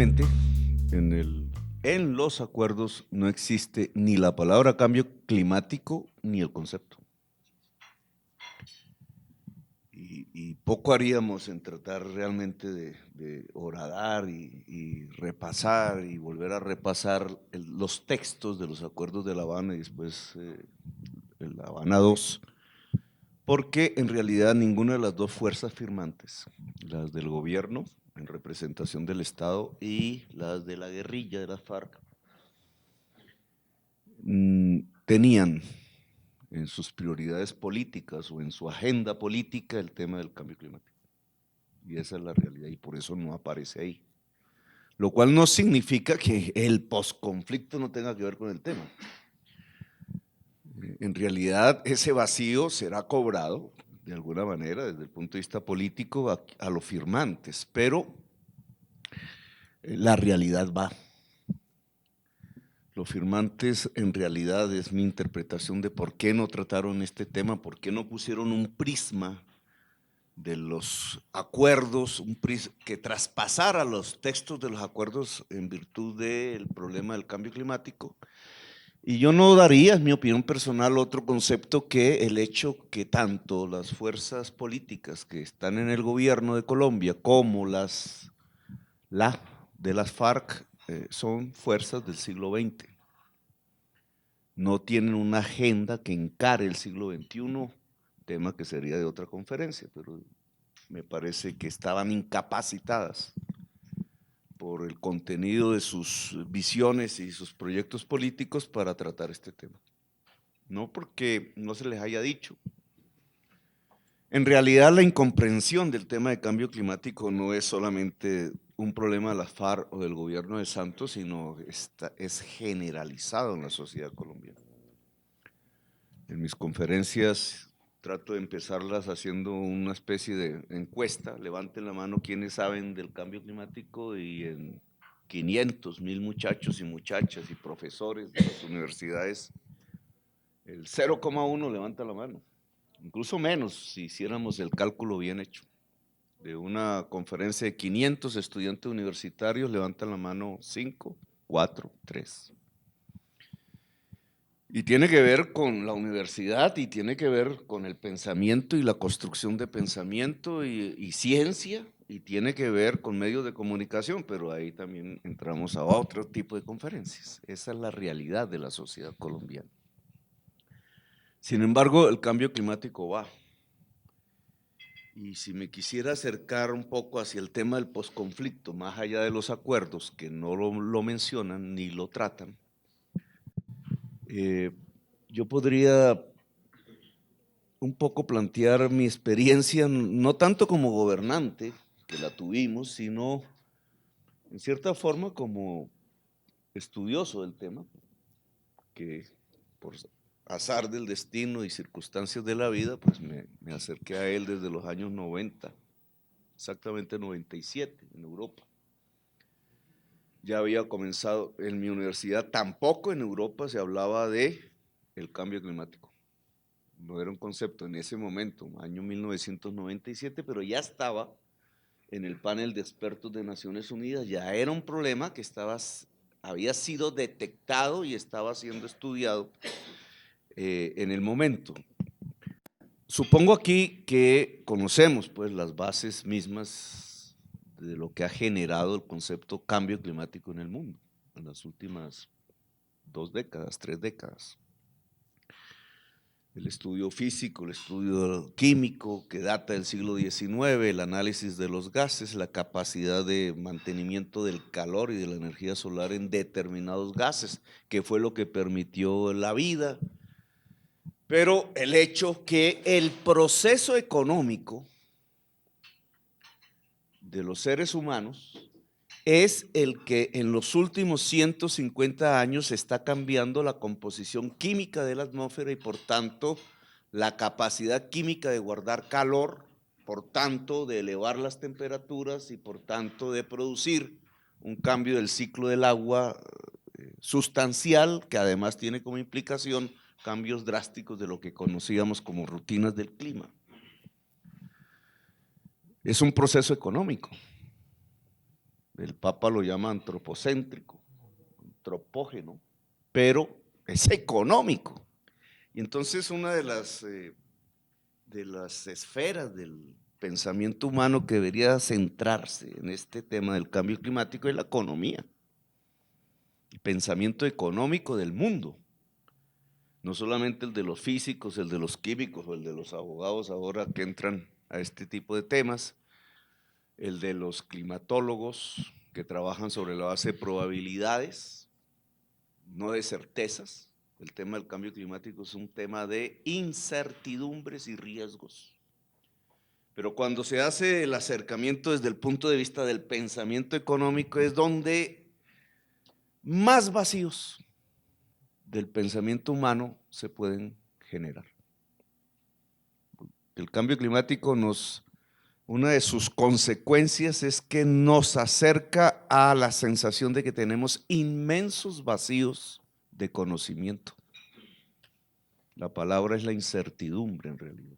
Realmente, en los acuerdos no existe ni la palabra cambio climático ni el concepto. Y poco haríamos en tratar realmente de horadar y repasar y volver a repasar los textos de los acuerdos de La Habana y después el La Habana II, porque en realidad ninguna de las dos fuerzas firmantes, las del gobierno en representación del Estado y las de la guerrilla de las FARC, tenían en sus prioridades políticas o en su agenda política el tema del cambio climático. Y esa es la realidad y por eso no aparece ahí. Lo cual no significa que el posconflicto no tenga que ver con el tema. En realidad ese vacío será cobrado de alguna manera desde el punto de vista político a los firmantes, pero la realidad va. Los firmantes en realidad es mi interpretación de por qué no trataron este tema, por qué no pusieron un prisma de los acuerdos, que traspasara los textos de los acuerdos en virtud del problema del cambio climático. Y yo no daría, en mi opinión personal, otro concepto que el hecho que tanto las fuerzas políticas que están en el gobierno de Colombia como la de las FARC son fuerzas del siglo XX. No tienen una agenda que encare el siglo XXI, tema que sería de otra conferencia, pero me parece que estaban incapacitadas por el contenido de sus visiones y sus proyectos políticos para tratar este tema. No porque no se les haya dicho. En realidad la incomprensión del tema de cambio climático no es solamente un problema de la FARC o del gobierno de Santos, sino es generalizado en la sociedad colombiana. En mis conferencias trato de empezarlas haciendo una especie de encuesta, levanten la mano quienes saben del cambio climático y en 500, 1000 muchachos y muchachas y profesores de las universidades, el 0,1 levanta la mano, incluso menos si hiciéramos el cálculo bien hecho. De una conferencia de 500 estudiantes universitarios levantan la mano 5, 4, 3. Y tiene que ver con la universidad y tiene que ver con el pensamiento y la construcción de pensamiento y ciencia y tiene que ver con medios de comunicación, pero ahí también entramos a otro tipo de conferencias. Esa es la realidad de la sociedad colombiana. Sin embargo, el cambio climático va. Y si me quisiera acercar un poco hacia el tema del posconflicto, más allá de los acuerdos que no lo mencionan ni lo tratan, yo podría un poco plantear mi experiencia, no tanto como gobernante, que la tuvimos, sino en cierta forma como estudioso del tema, que por azar del destino y circunstancias de la vida, pues me acerqué a él desde los años 90, exactamente 97 en Europa. Ya había comenzado en mi universidad, tampoco en Europa se hablaba de el cambio climático. No era un concepto en ese momento, año 1997, pero ya estaba en el panel de expertos de Naciones Unidas, ya era un problema que había sido detectado y estaba siendo estudiado en el momento. Supongo aquí que conocemos pues las bases mismas de lo que ha generado el concepto cambio climático en el mundo en las últimas 2 décadas, 3 décadas. El estudio físico, el estudio químico que data del siglo XIX, el análisis de los gases, la capacidad de mantenimiento del calor y de la energía solar en determinados gases, que fue lo que permitió la vida. Pero el hecho que el proceso económico de los seres humanos es el que en los últimos 150 años está cambiando la composición química de la atmósfera y por tanto la capacidad química de guardar calor, por tanto de elevar las temperaturas y por tanto de producir un cambio del ciclo del agua sustancial que además tiene como implicación cambios drásticos de lo que conocíamos como rutinas del clima. Es un proceso económico. El Papa lo llama antropocéntrico, antropógeno, pero es económico. Y entonces una de las esferas del pensamiento humano que debería centrarse en este tema del cambio climático es la economía, el pensamiento económico del mundo, no solamente el de los físicos, el de los químicos o el de los abogados ahora que entran a este tipo de temas, el de los climatólogos que trabajan sobre la base de probabilidades, no de certezas. El tema del cambio climático es un tema de incertidumbres y riesgos. Pero cuando se hace el acercamiento desde el punto de vista del pensamiento económico es donde más vacíos del pensamiento humano se pueden generar. El cambio climático una de sus consecuencias es que nos acerca a la sensación de que tenemos inmensos vacíos de conocimiento. La palabra es la incertidumbre en realidad.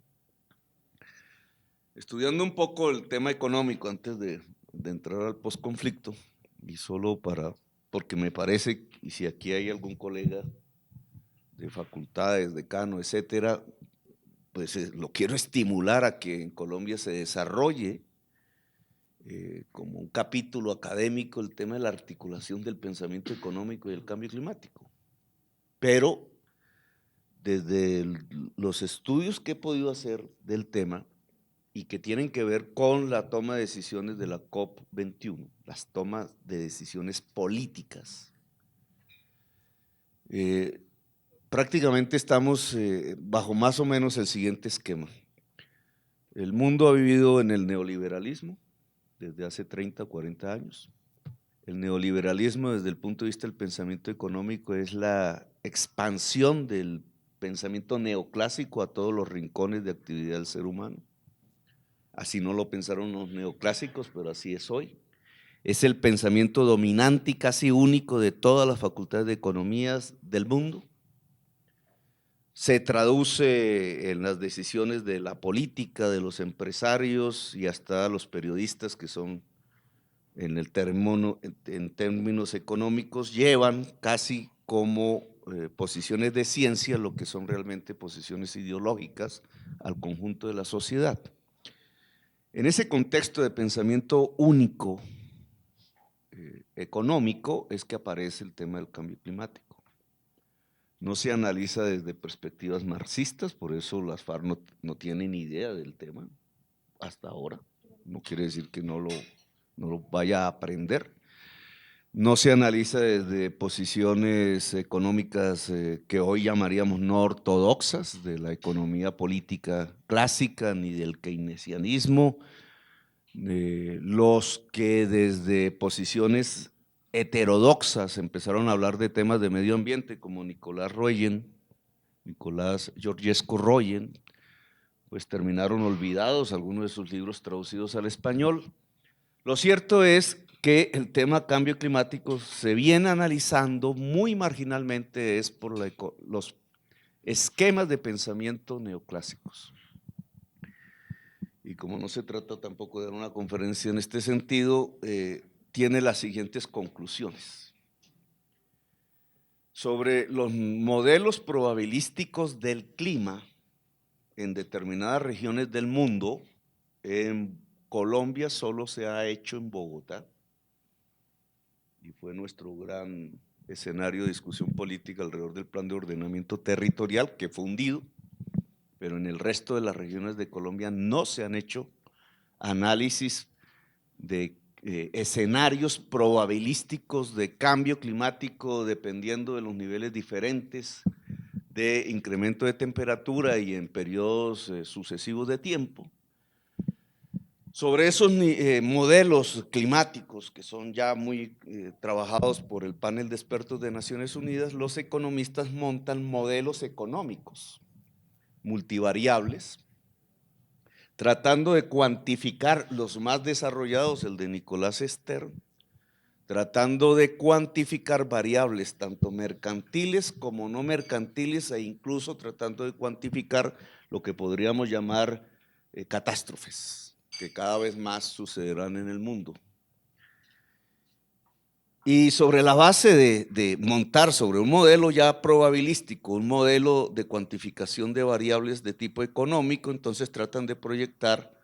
Estudiando un poco el tema económico antes de entrar al posconflicto, y solo porque me parece, y si aquí hay algún colega de facultades, decano, etcétera, pues lo quiero estimular a que en Colombia se desarrolle como un capítulo académico el tema de la articulación del pensamiento económico y el cambio climático. Pero desde los estudios que he podido hacer del tema y que tienen que ver con la toma de decisiones de la COP21, las tomas de decisiones políticas, prácticamente estamos bajo más o menos el siguiente esquema. El mundo ha vivido en el neoliberalismo desde hace 30 o 40 años. El neoliberalismo desde el punto de vista del pensamiento económico es la expansión del pensamiento neoclásico a todos los rincones de actividad del ser humano. Así no lo pensaron los neoclásicos, pero así es hoy. Es el pensamiento dominante y casi único de todas las facultades de economías del mundo. Se traduce en las decisiones de la política, de los empresarios y hasta los periodistas que son en términos económicos, llevan casi como posiciones de ciencia lo que son realmente posiciones ideológicas al conjunto de la sociedad. En ese contexto de pensamiento único económico es que aparece el tema del cambio climático. No se analiza desde perspectivas marxistas, por eso las FARC no tienen idea del tema hasta ahora. No quiere decir que no lo vaya a aprender. No se analiza desde posiciones económicas que hoy llamaríamos no ortodoxas, de la economía política clásica, ni del keynesianismo, los que desde posiciones heterodoxas empezaron a hablar de temas de medio ambiente, como Nicolás Georgescu Royen, pues terminaron olvidados, algunos de sus libros traducidos al español. Lo cierto es que el tema cambio climático se viene analizando muy marginalmente es por los esquemas de pensamiento neoclásicos. Y como no se trata tampoco de dar una conferencia en este sentido, tiene las siguientes conclusiones. Sobre los modelos probabilísticos del clima en determinadas regiones del mundo, en Colombia solo se ha hecho en Bogotá, y fue nuestro gran escenario de discusión política alrededor del plan de ordenamiento territorial, que fue hundido, pero en el resto de las regiones de Colombia no se han hecho análisis de escenarios probabilísticos de cambio climático dependiendo de los niveles diferentes de incremento de temperatura y en periodos sucesivos de tiempo. Sobre esos modelos climáticos que son ya muy trabajados por el panel de expertos de Naciones Unidas, los economistas montan modelos económicos multivariables, tratando de cuantificar los más desarrollados, el de Nicolás Stern, tratando de cuantificar variables tanto mercantiles como no mercantiles e incluso tratando de cuantificar lo que podríamos llamar catástrofes, que cada vez más sucederán en el mundo. Y sobre la base de montar sobre un modelo ya probabilístico, un modelo de cuantificación de variables de tipo económico, entonces tratan de proyectar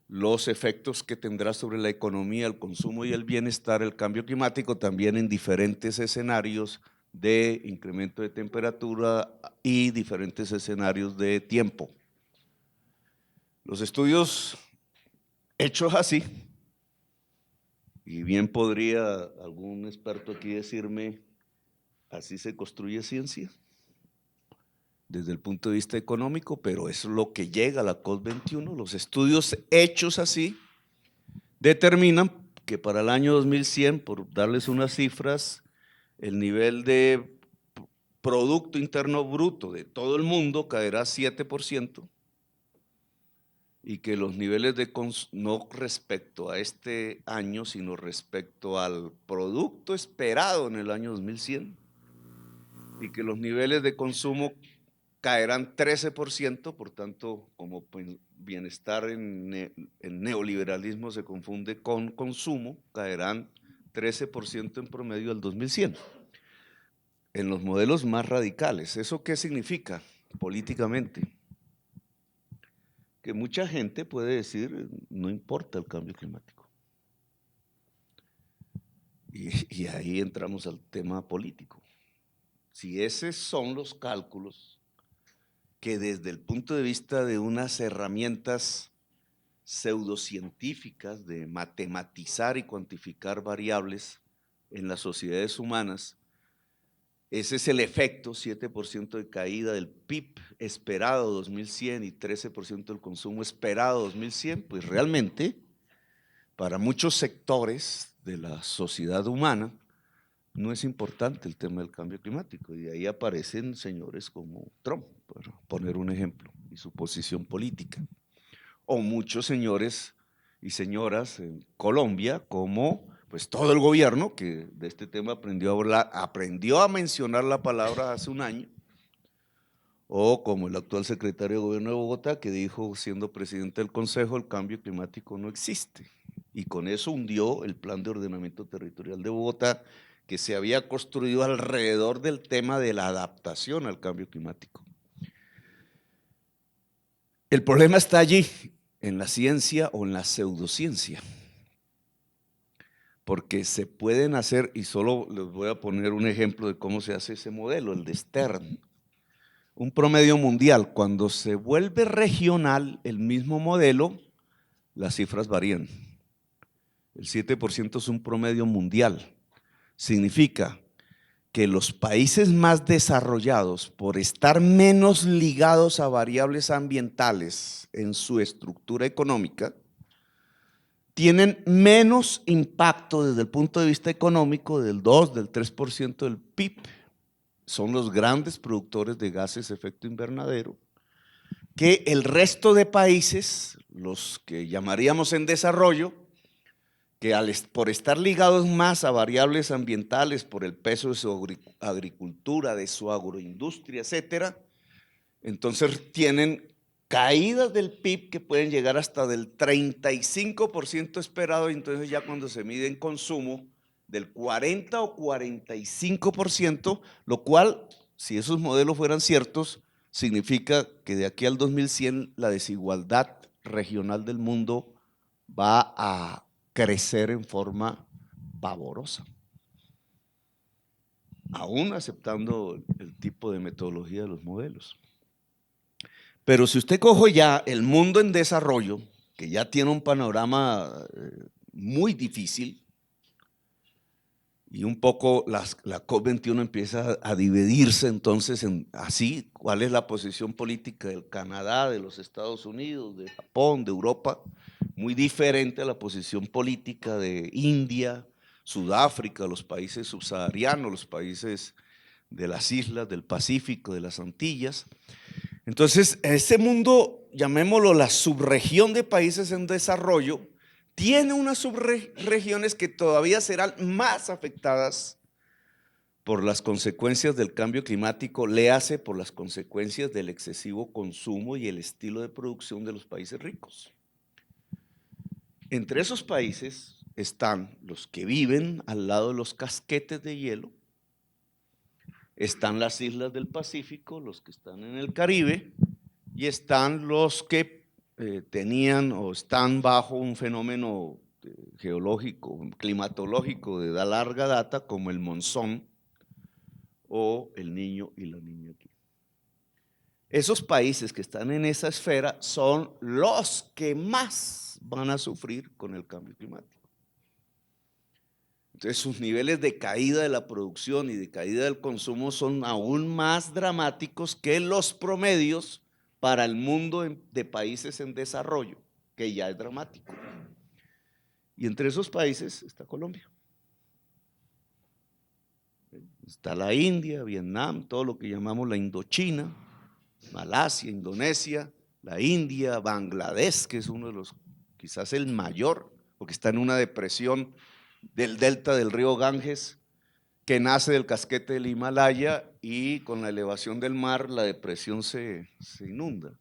los efectos que tendrá sobre la economía, el consumo y el bienestar el cambio climático también en diferentes escenarios de incremento de temperatura y diferentes escenarios de tiempo. Los estudios hechos así, y bien podría algún experto aquí decirme, así se construye ciencia desde el punto de vista económico, pero eso es lo que llega a la COP21. Los estudios hechos así determinan que para el año 2100, por darles unas cifras, el nivel de Producto Interno Bruto de todo el mundo caerá 7%, y que los niveles de no respecto a este año, sino respecto al producto esperado en el año 2100, y que los niveles de consumo caerán 13%, por tanto, como bienestar en neoliberalismo se confunde con consumo, caerán 13% en promedio al 2100. En los modelos más radicales. ¿Eso qué significa políticamente? Que mucha gente puede decir, no importa el cambio climático. Y ahí entramos al tema político. Si esos son los cálculos que desde el punto de vista de unas herramientas pseudocientíficas de matematizar y cuantificar variables en las sociedades humanas, ese es el efecto, 7% de caída del PIB esperado 2100 y 13% del consumo esperado 2100, pues realmente para muchos sectores de la sociedad humana no es importante el tema del cambio climático, y de ahí aparecen señores como Trump, para poner un ejemplo, y su posición política, o muchos señores y señoras en Colombia, como pues todo el gobierno que de este tema aprendió a mencionar la palabra hace un año, o como el actual secretario de Gobierno de Bogotá, que dijo, siendo presidente del Consejo, el cambio climático no existe, y con eso hundió el Plan de Ordenamiento Territorial de Bogotá, que se había construido alrededor del tema de la adaptación al cambio climático. El problema está allí, en la ciencia o en la pseudociencia, porque se pueden hacer, y solo les voy a poner un ejemplo de cómo se hace ese modelo, el de Stern, un promedio mundial. Cuando se vuelve regional el mismo modelo, las cifras varían. El 7% es un promedio mundial, significa que los países más desarrollados, por estar menos ligados a variables ambientales en su estructura económica, tienen menos impacto desde el punto de vista económico, del 2, del 3% del PIB. Son los grandes productores de gases de efecto invernadero, que el resto de países, los que llamaríamos en desarrollo, que por estar ligados más a variables ambientales, por el peso de su agricultura, de su agroindustria, etcétera, entonces tienen caídas del PIB que pueden llegar hasta del 35% esperado, y entonces ya cuando se mide en consumo, del 40 o 45%, lo cual, si esos modelos fueran ciertos, significa que de aquí al 2100 la desigualdad regional del mundo va a crecer en forma pavorosa, aún aceptando el tipo de metodología de los modelos. Pero si usted coge ya el mundo en desarrollo, que ya tiene un panorama muy difícil, y un poco la COP21 empieza a dividirse entonces en así, cuál es la posición política del Canadá, de los Estados Unidos, de Japón, de Europa, muy diferente a la posición política de India, Sudáfrica, los países subsaharianos, los países de las islas del Pacífico, de las Antillas. Entonces, ese mundo, llamémoslo la subregión de países en desarrollo, tiene unas subregiones que todavía serán más afectadas por las consecuencias del cambio climático, léase por las consecuencias del excesivo consumo y el estilo de producción de los países ricos. Entre esos países están los que viven al lado de los casquetes de hielo, están las islas del Pacífico, los que están en el Caribe, y están los que tenían o están bajo un fenómeno geológico, climatológico de larga data, como el monzón o el Niño y la Niña aquí. Esos países que están en esa esfera son los que más van a sufrir con el cambio climático. Entonces sus niveles de caída de la producción y de caída del consumo son aún más dramáticos que los promedios para el mundo de países en desarrollo, que ya es dramático. Y entre esos países está Colombia. Está la India, Vietnam, todo lo que llamamos la Indochina, Malasia, Indonesia, la India, Bangladesh, que es uno de los, quizás el mayor, porque está en una depresión del delta del río Ganges, que nace del casquete del Himalaya, y con la elevación del mar la depresión se inunda.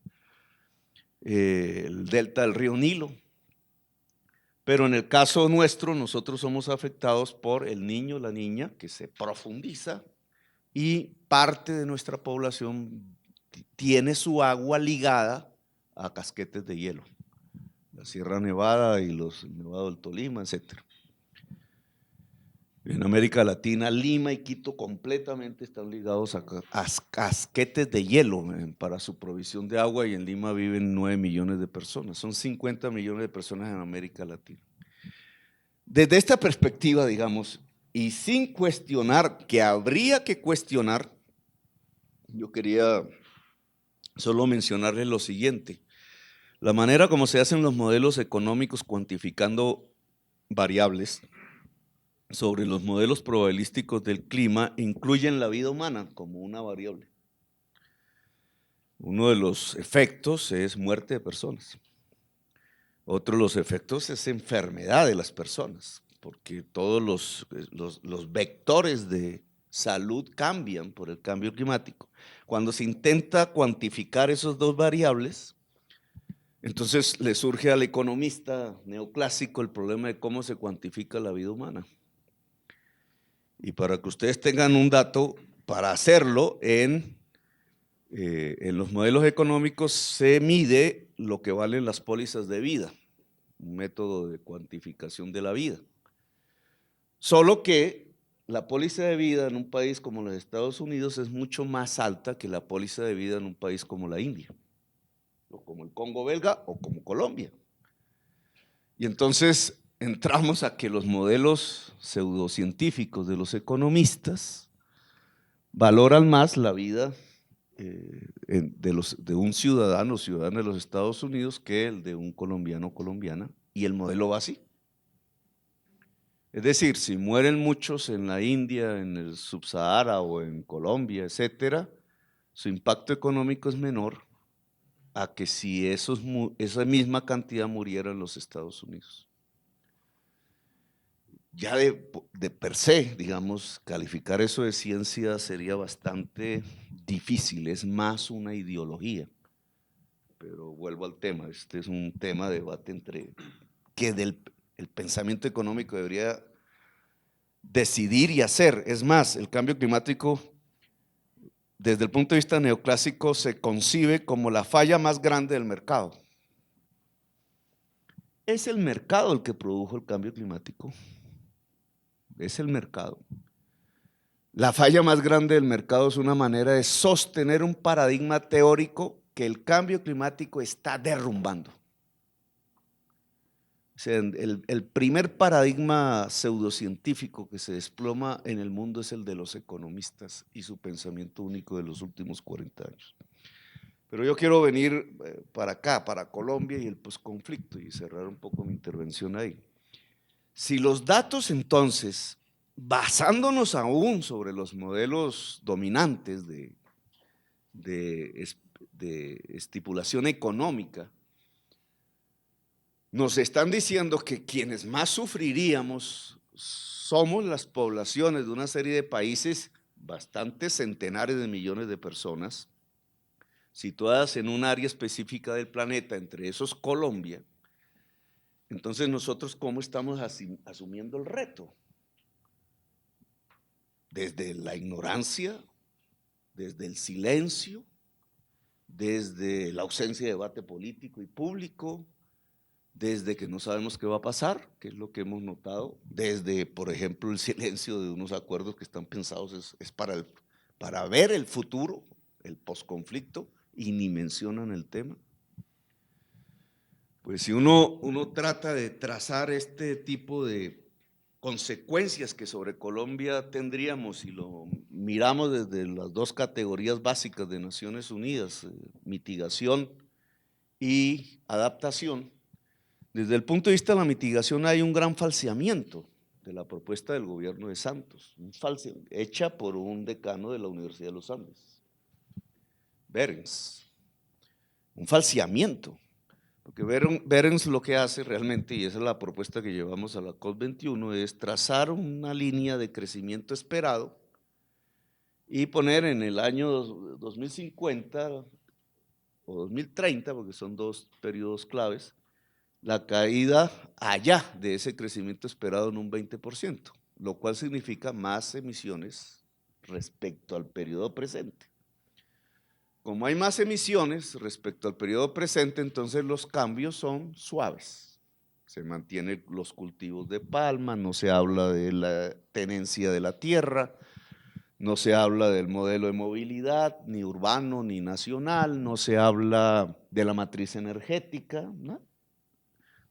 El delta del río Nilo. Pero en el caso nuestro, nosotros somos afectados por el Niño, la Niña, que se profundiza, y parte de nuestra población tiene su agua ligada a casquetes de hielo, la Sierra Nevada y los Nevado del Tolima, etcétera. En América Latina, Lima y Quito completamente están ligados a casquetes de hielo para su provisión de agua, y en Lima viven 9 millones de personas. Son 50 millones de personas en América Latina. Desde esta perspectiva, digamos, y sin cuestionar, que habría que cuestionar, yo quería solo mencionarles lo siguiente. La manera como se hacen los modelos económicos cuantificando variables sobre los modelos probabilísticos del clima incluyen la vida humana como una variable. Uno de los efectos es muerte de personas. Otro de los efectos es enfermedad de las personas, porque todos los vectores de salud cambian por el cambio climático. Cuando se intenta cuantificar esos dos variables, entonces le surge al economista neoclásico el problema de cómo se cuantifica la vida humana. Y para que ustedes tengan un dato, para hacerlo en los modelos económicos se mide lo que valen las pólizas de vida, un método de cuantificación de la vida. Solo que la póliza de vida en un país como los Estados Unidos es mucho más alta que la póliza de vida en un país como la India, o como el Congo belga, o como Colombia. Y entonces entramos a que los modelos pseudocientíficos de los economistas valoran más la vida de un ciudadano o ciudadana de los Estados Unidos que el de un colombiano o colombiana, y el modelo va así. Es decir, si mueren muchos en la India, en el Subsahara o en Colombia, etcétera, su impacto económico es menor a que si esa misma cantidad muriera en los Estados Unidos. Ya de per se, digamos, calificar eso de ciencia sería bastante difícil, es más una ideología. Pero vuelvo al tema, este es un tema de debate entre que el pensamiento económico debería decidir y hacer. Es más, el cambio climático, desde el punto de vista neoclásico, se concibe como la falla más grande del mercado. Es el mercado el que produjo el cambio climático. Es el mercado. La falla más grande del mercado es una manera de sostener un paradigma teórico que el cambio climático está derrumbando. O sea, el primer paradigma pseudocientífico que se desploma en el mundo es el de los economistas y su pensamiento único de los últimos 40 años. Pero yo quiero venir para acá, para Colombia y el posconflicto, y cerrar un poco mi intervención ahí. Si los datos entonces, basándonos aún sobre los modelos dominantes de estipulación económica, nos están diciendo que quienes más sufriríamos somos las poblaciones de una serie de países, bastantes centenares de millones de personas, situadas en un área específica del planeta, entre esos Colombia, Entonces nosotros, ¿cómo estamos asumiendo el reto? Desde la ignorancia, desde el silencio, desde la ausencia de debate político y público, desde que no sabemos qué va a pasar, que es lo que hemos notado, desde, por ejemplo, el silencio de unos acuerdos que están pensados es para ver el futuro, el posconflicto, y ni mencionan el tema. Pues si uno trata de trazar este tipo de consecuencias que sobre Colombia tendríamos y lo miramos desde las dos categorías básicas de Naciones Unidas, mitigación y adaptación, desde el punto de vista de la mitigación hay un gran falseamiento de la propuesta del gobierno de Santos, hecha por un decano de la Universidad de los Andes, Behrens, un falseamiento. Porque Behrens lo que hace realmente, y esa es la propuesta que llevamos a la COP21, es trazar una línea de crecimiento esperado y poner en el año 2050 o 2030, porque son dos periodos claves, la caída allá de ese crecimiento esperado en un 20%, lo cual significa más emisiones respecto al periodo presente. Como hay más emisiones respecto al periodo presente, entonces los cambios son suaves. Se mantienen los cultivos de palma, no se habla de la tenencia de la tierra, no se habla del modelo de movilidad, ni urbano ni nacional, no se habla de la matriz energética, ¿no?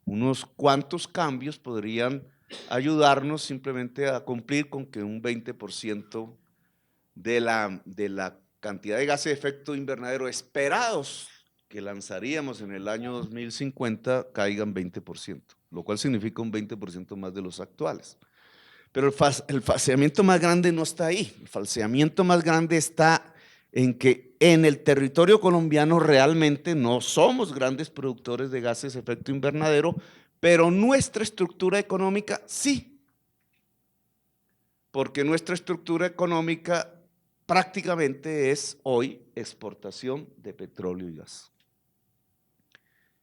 Unos cuantos cambios podrían ayudarnos simplemente a cumplir con que un 20% de la cantidad de gases de efecto invernadero esperados que lanzaríamos en el año 2050 caigan 20%, lo cual significa un 20% más de los actuales. Pero el falseamiento más grande no está ahí, el falseamiento más grande está en que en el territorio colombiano realmente no somos grandes productores de gases de efecto invernadero, pero nuestra estructura económica sí, porque nuestra estructura económica prácticamente es hoy exportación de petróleo y gas.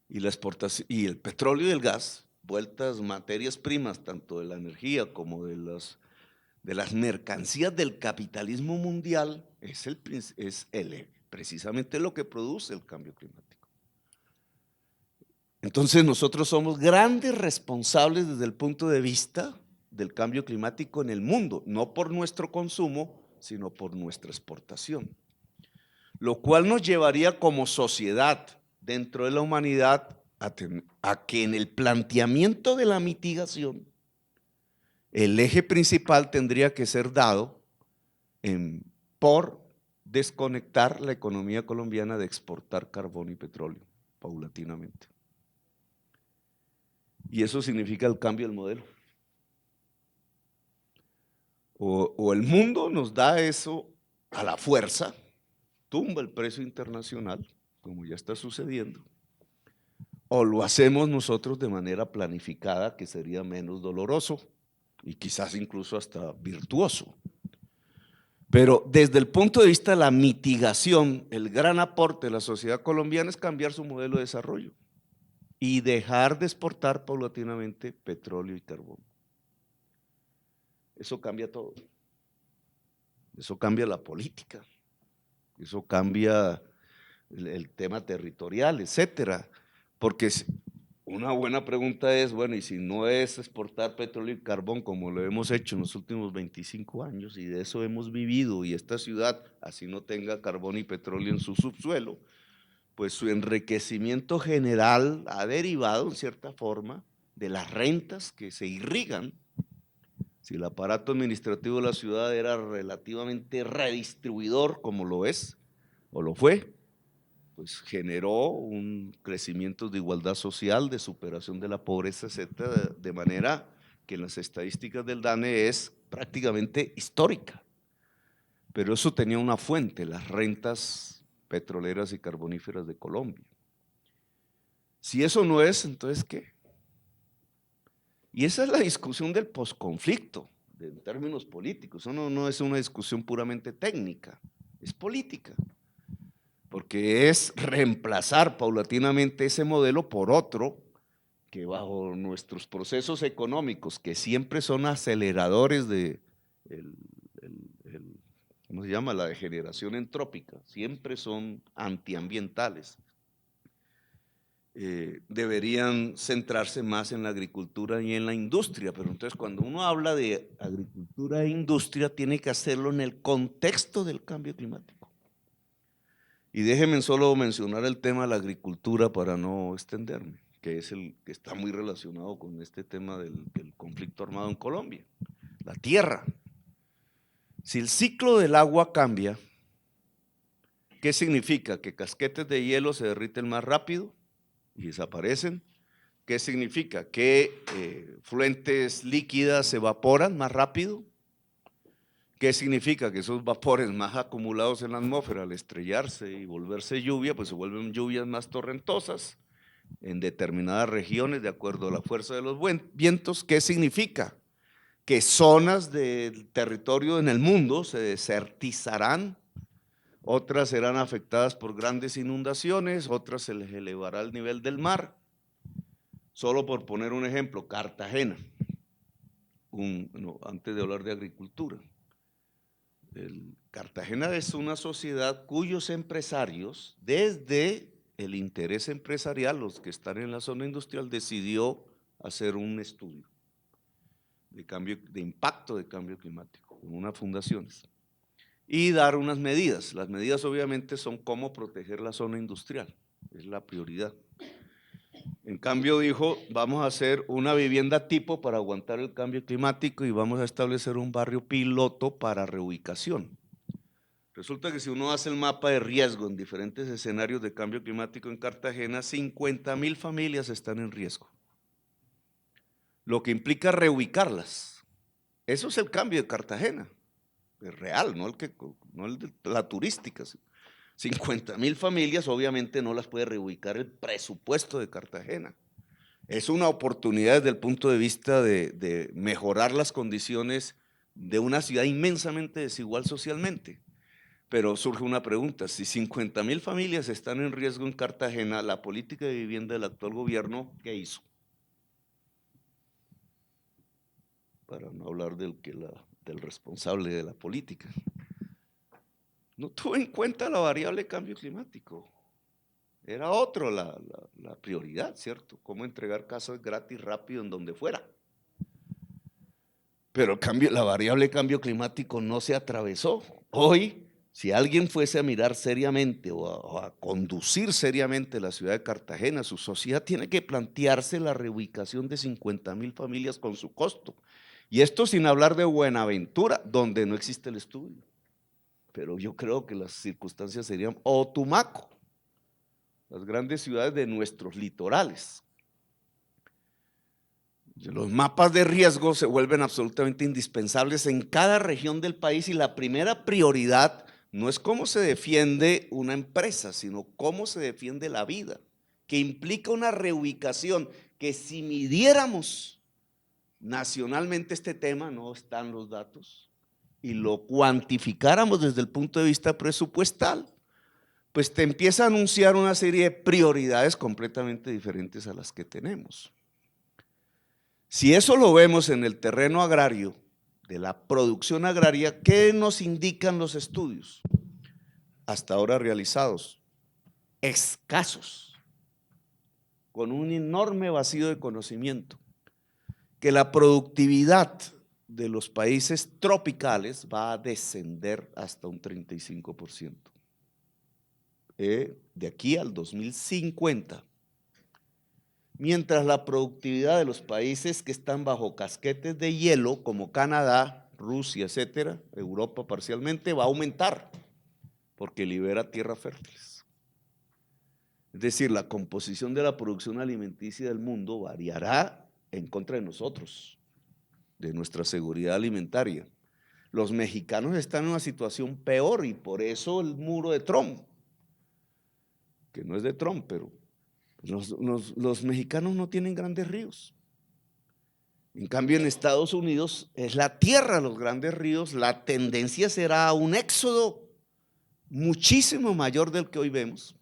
Y la exportación y el petróleo y el gas, vueltas materias primas, tanto de la energía como de las mercancías del capitalismo mundial, es precisamente lo que produce el cambio climático. Entonces nosotros somos grandes responsables desde el punto de vista del cambio climático en el mundo, no por nuestro consumo, sino por nuestra exportación. Lo cual nos llevaría como sociedad dentro de la humanidad a que en el planteamiento de la mitigación el eje principal tendría que ser dado por desconectar la economía colombiana de exportar carbón y petróleo paulatinamente. Y eso significa el cambio del modelo. O el mundo nos da eso a la fuerza, tumba el precio internacional, como ya está sucediendo, o lo hacemos nosotros de manera planificada, que sería menos doloroso y quizás incluso hasta virtuoso. Pero desde el punto de vista de la mitigación, el gran aporte de la sociedad colombiana es cambiar su modelo de desarrollo y dejar de exportar paulatinamente petróleo y carbón. Eso cambia todo. Eso cambia la política. Eso cambia el tema territorial, etcétera. Porque una buena pregunta es, bueno, y si no es exportar petróleo y carbón como lo hemos hecho en los últimos 25 años y de eso hemos vivido y esta ciudad, así no tenga carbón y petróleo en su subsuelo, pues su enriquecimiento general ha derivado en cierta forma de las rentas que se irrigan. Si el aparato administrativo de la ciudad era relativamente redistribuidor como lo es o lo fue, pues generó un crecimiento de igualdad social, de superación de la pobreza, etcétera, de manera que en las estadísticas del DANE es prácticamente histórica. Pero eso tenía una fuente, las rentas petroleras y carboníferas de Colombia. Si eso no es, entonces ¿qué? Y esa es la discusión del posconflicto, en términos políticos. Eso no es una discusión puramente técnica, es política. Porque es reemplazar paulatinamente ese modelo por otro que bajo nuestros procesos económicos, que siempre son aceleradores de ¿cómo se llama? La degeneración entrópica, siempre son antiambientales, deberían centrarse más en la agricultura y en la industria. Pero entonces cuando uno habla de agricultura e industria, tiene que hacerlo en el contexto del cambio climático. Y déjenme solo mencionar el tema de la agricultura para no extenderme, que es el que está muy relacionado con este tema del conflicto armado en Colombia, la tierra. Si el ciclo del agua cambia, ¿qué significa? Que casquetes de hielo se derriten más rápido y desaparecen. ¿Qué significa? Que fluentes líquidas se evaporan más rápido. ¿Qué significa? Que esos vapores más acumulados en la atmósfera al estrellarse y volverse lluvia, pues se vuelven lluvias más torrentosas en determinadas regiones de acuerdo a la fuerza de los vientos. ¿Qué significa? Que zonas del territorio en el mundo se desertizarán, otras serán afectadas por grandes inundaciones, otras se les elevará el nivel del mar. Solo por poner un ejemplo, Cartagena, antes de hablar de agricultura. Cartagena es una sociedad cuyos empresarios, desde el interés empresarial, los que están en la zona industrial, decidió hacer un estudio de impacto de cambio climático con unas fundaciones y dar unas medidas. Las medidas obviamente son cómo proteger la zona industrial, es la prioridad. En cambio dijo, vamos a hacer una vivienda tipo para aguantar el cambio climático y vamos a establecer un barrio piloto para reubicación. Resulta que si uno hace el mapa de riesgo en diferentes escenarios de cambio climático en Cartagena, 50.000 familias están en riesgo, lo que implica reubicarlas. Eso es el cambio de Cartagena, es real, no el de la turística. 50.000 familias obviamente no las puede reubicar el presupuesto de Cartagena. Es una oportunidad desde el punto de vista de mejorar las condiciones de una ciudad inmensamente desigual socialmente. Pero surge una pregunta, si 50.000 familias están en riesgo en Cartagena, la política de vivienda del actual gobierno, ¿qué hizo? Para no hablar del responsable de la política. No tuvo en cuenta la variable cambio climático. Era otro la prioridad, ¿cierto? Cómo entregar casas gratis, rápido, en donde fuera. Pero la variable cambio climático no se atravesó. Hoy, si alguien fuese a mirar seriamente o a conducir seriamente la ciudad de Cartagena, su sociedad tiene que plantearse la reubicación de 50.000 familias con su costo. Y esto sin hablar de Buenaventura, donde no existe el estudio. Pero yo creo que las circunstancias serían, o Tumaco, las grandes ciudades de nuestros litorales. Los mapas de riesgo se vuelven absolutamente indispensables en cada región del país y la primera prioridad no es cómo se defiende una empresa, sino cómo se defiende la vida, que implica una reubicación que si midiéramos nacionalmente este tema, no están los datos, y lo cuantificáramos desde el punto de vista presupuestal, pues te empieza a anunciar una serie de prioridades completamente diferentes a las que tenemos. Si eso lo vemos en el terreno agrario, de la producción agraria, ¿qué nos indican los estudios hasta ahora realizados? Escasos, con un enorme vacío de conocimiento, que la productividad de los países tropicales va a descender hasta un 35%. De aquí al 2050. Mientras la productividad de los países que están bajo casquetes de hielo, como Canadá, Rusia, etcétera, Europa parcialmente, va a aumentar, porque libera tierras fértiles. Es decir, la composición de la producción alimenticia del mundo variará en contra de nosotros, de nuestra seguridad alimentaria. Los mexicanos están en una situación peor y por eso el muro de Trump, que no es de Trump, pero los mexicanos no tienen grandes ríos. En cambio, en Estados Unidos es la tierra los grandes ríos, la tendencia será a un éxodo muchísimo mayor del que hoy vemos.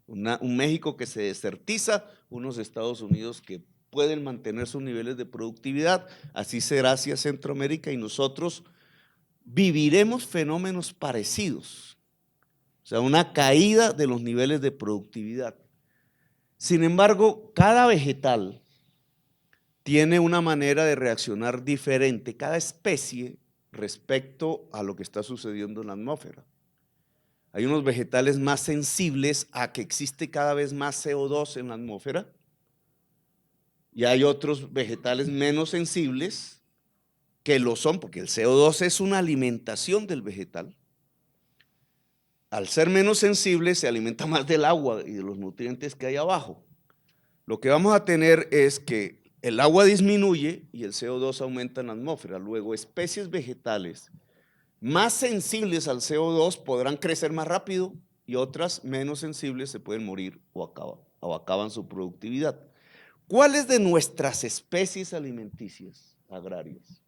Un México que se desertiza, unos Estados Unidos que pueden mantener sus niveles de productividad, así será hacia Centroamérica y nosotros viviremos fenómenos parecidos, o sea, una caída de los niveles de productividad. Sin embargo, cada vegetal tiene una manera de reaccionar diferente, cada especie respecto a lo que está sucediendo en la atmósfera. Hay unos vegetales más sensibles a que existe cada vez más CO2 en la atmósfera y hay otros vegetales menos sensibles que lo son, porque el CO2 es una alimentación del vegetal. Al ser menos sensible se alimenta más del agua y de los nutrientes que hay abajo. Lo que vamos a tener es que el agua disminuye y el CO2 aumenta en la atmósfera. Luego, especies vegetales más sensibles al CO2 podrán crecer más rápido y otras menos sensibles se pueden morir o acaban su productividad. ¿Cuáles de nuestras especies alimenticias agrarias,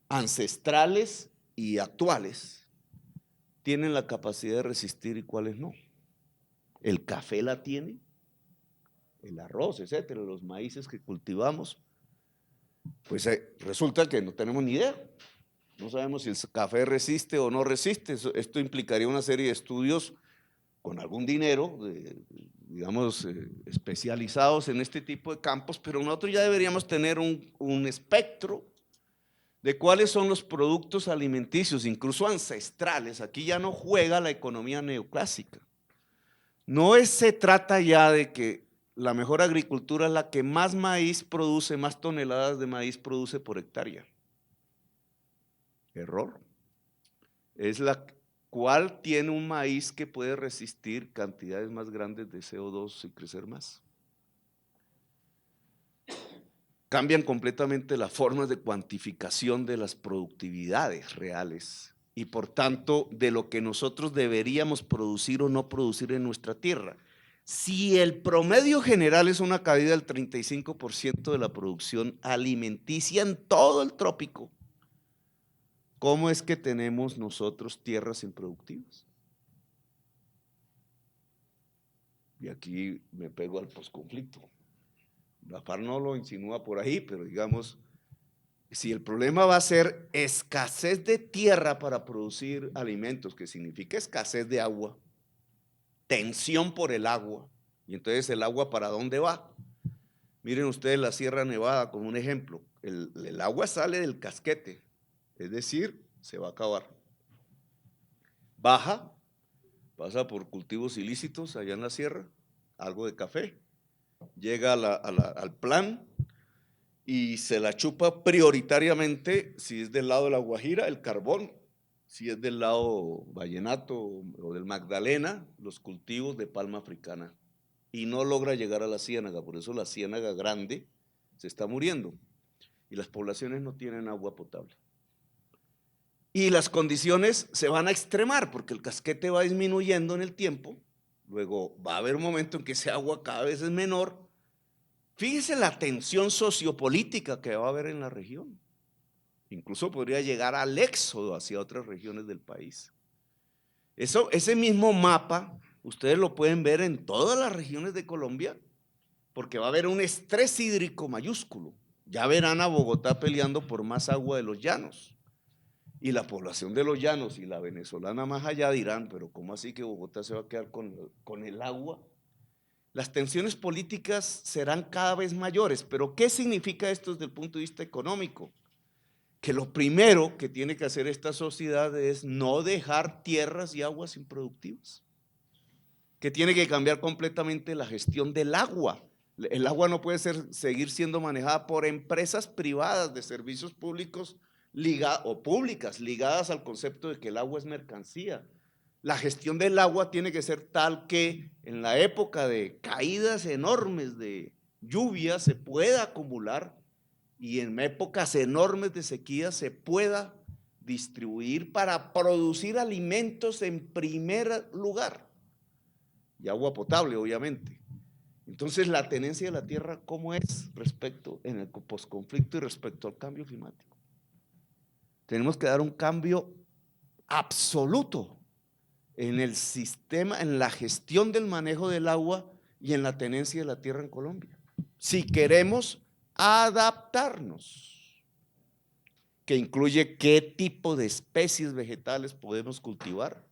ancestrales y actuales, tienen la capacidad de resistir y cuáles no? El café la tiene, el arroz, etcétera, los maíces que cultivamos, pues resulta que no tenemos ni idea. No sabemos si el café resiste o no resiste. Esto implicaría una serie de estudios con algún dinero, digamos, especializados en este tipo de campos, pero nosotros ya deberíamos tener un espectro de cuáles son los productos alimenticios, incluso ancestrales. Aquí ya no juega la economía neoclásica. No se trata ya de que la mejor agricultura es la que más maíz produce, más toneladas de maíz produce por hectárea. Error. Es la cual tiene un maíz que puede resistir cantidades más grandes de CO2 y crecer más. Cambian completamente las formas de cuantificación de las productividades reales y por tanto de lo que nosotros deberíamos producir o no producir en nuestra tierra. Si el promedio general es una caída del 35% de la producción alimenticia en todo el trópico, ¿cómo es que tenemos nosotros tierras improductivas? Y aquí me pego al posconflicto. La FARC no lo insinúa por ahí, pero digamos, si el problema va a ser escasez de tierra para producir alimentos, que significa escasez de agua, tensión por el agua, y entonces el agua ¿para dónde va? Miren ustedes la Sierra Nevada como un ejemplo. El agua sale del casquete, es decir, se va a acabar. Baja, pasa por cultivos ilícitos allá en la sierra, algo de café, llega al plan y se la chupa prioritariamente, si es del lado de la Guajira, el carbón, si es del lado vallenato o del Magdalena, los cultivos de palma africana. Y no logra llegar a la ciénaga, por eso la ciénaga grande se está muriendo y las poblaciones no tienen agua potable. Y las condiciones se van a extremar porque el casquete va disminuyendo en el tiempo, luego va a haber un momento en que ese agua cada vez es menor. Fíjese la tensión sociopolítica que va a haber en la región. Incluso podría llegar al éxodo hacia otras regiones del país. Ese mismo mapa, ustedes lo pueden ver en todas las regiones de Colombia, porque va a haber un estrés hídrico mayúsculo. Ya verán a Bogotá peleando por más agua de los llanos. Y la población de los llanos y la venezolana más allá dirán, pero ¿cómo así que Bogotá se va a quedar con el agua? Las tensiones políticas serán cada vez mayores, pero ¿qué significa esto desde el punto de vista económico? Que lo primero que tiene que hacer esta sociedad es no dejar tierras y aguas improductivas, que tiene que cambiar completamente la gestión del agua. El agua no puede seguir siendo manejada por empresas privadas de servicios públicos o públicas ligadas al concepto de que el agua es mercancía. La gestión del agua tiene que ser tal que en la época de caídas enormes de lluvia se pueda acumular y en épocas enormes de sequía se pueda distribuir para producir alimentos en primer lugar y agua potable, obviamente. Entonces, la tenencia de la tierra, ¿cómo es respecto en el posconflicto y respecto al cambio climático? Tenemos que dar un cambio absoluto en el sistema, en la gestión del manejo del agua y en la tenencia de la tierra en Colombia. Si queremos adaptarnos, que incluye qué tipo de especies vegetales podemos cultivar,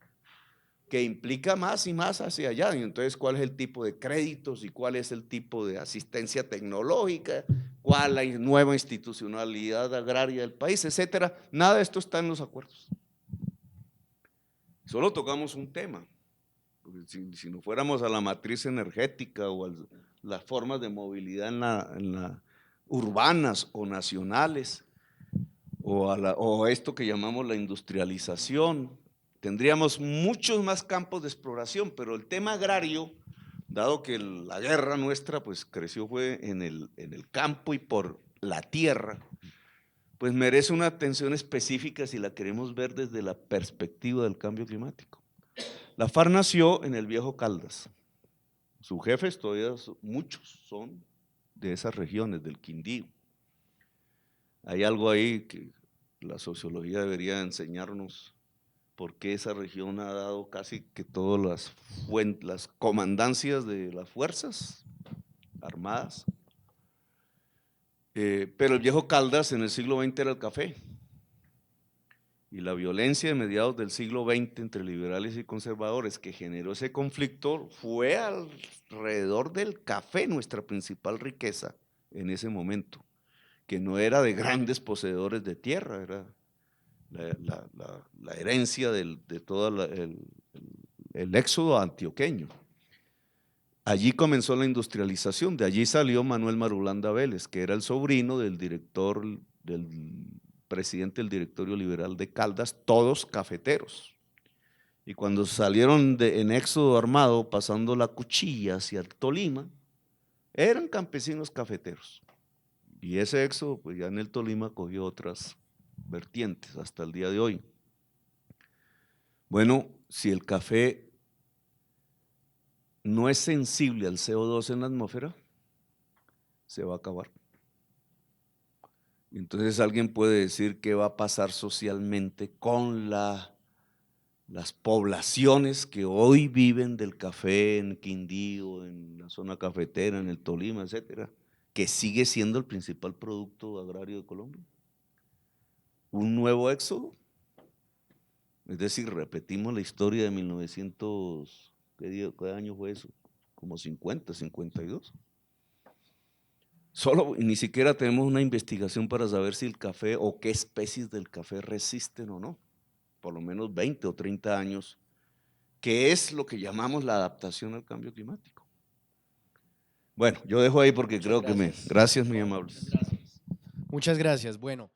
que implica más y más hacia allá. Y entonces, ¿cuál es el tipo de créditos y cuál es el tipo de asistencia tecnológica? ¿Cuál es la nueva institucionalidad agraria del país, etcétera? Nada de esto está en los acuerdos. Solo tocamos un tema. Si no fuéramos a la matriz energética o a las formas de movilidad urbanas o nacionales, o esto que llamamos la industrialización, tendríamos muchos más campos de exploración, pero el tema agrario, dado que la guerra nuestra pues creció fue en el campo y por la tierra, pues merece una atención específica si la queremos ver desde la perspectiva del cambio climático. La FARC nació en el viejo Caldas. Sus jefes todavía, muchos son de esas regiones, del Quindío. Hay algo ahí que la sociología debería enseñarnos, por qué esa región ha dado casi que todas las comandancias de las fuerzas armadas. Pero el viejo Caldas en el siglo XX era el café. Y la violencia de mediados del siglo XX entre liberales y conservadores que generó ese conflicto fue alrededor del café, nuestra principal riqueza en ese momento, que no era de grandes poseedores de tierra, era la herencia de todo el éxodo antioqueño. Allí comenzó la industrialización, de allí salió Manuel Marulanda Vélez, que era el sobrino del presidente del directorio liberal de Caldas, todos cafeteros. Y cuando salieron en éxodo armado, pasando la cuchilla hacia el Tolima, eran campesinos cafeteros. Y ese éxodo, pues ya en el Tolima cogió otras vertientes hasta el día de hoy. Bueno, si el café no es sensible al CO2 en la atmósfera, se va a acabar. Entonces alguien puede decir qué va a pasar socialmente con las poblaciones que hoy viven del café en Quindío, en la zona cafetera, en el Tolima, etcétera, que sigue siendo el principal producto agrario de Colombia. Un nuevo éxodo, es decir, repetimos la historia de 1900, ¿qué año fue eso? Como 50, 52. Ni siquiera tenemos una investigación para saber si el café o qué especies del café resisten o no, por lo menos 20 o 30 años, que es lo que llamamos la adaptación al cambio climático. Bueno, yo dejo ahí porque creo que gracias, muy amable. Muchas gracias. Bueno.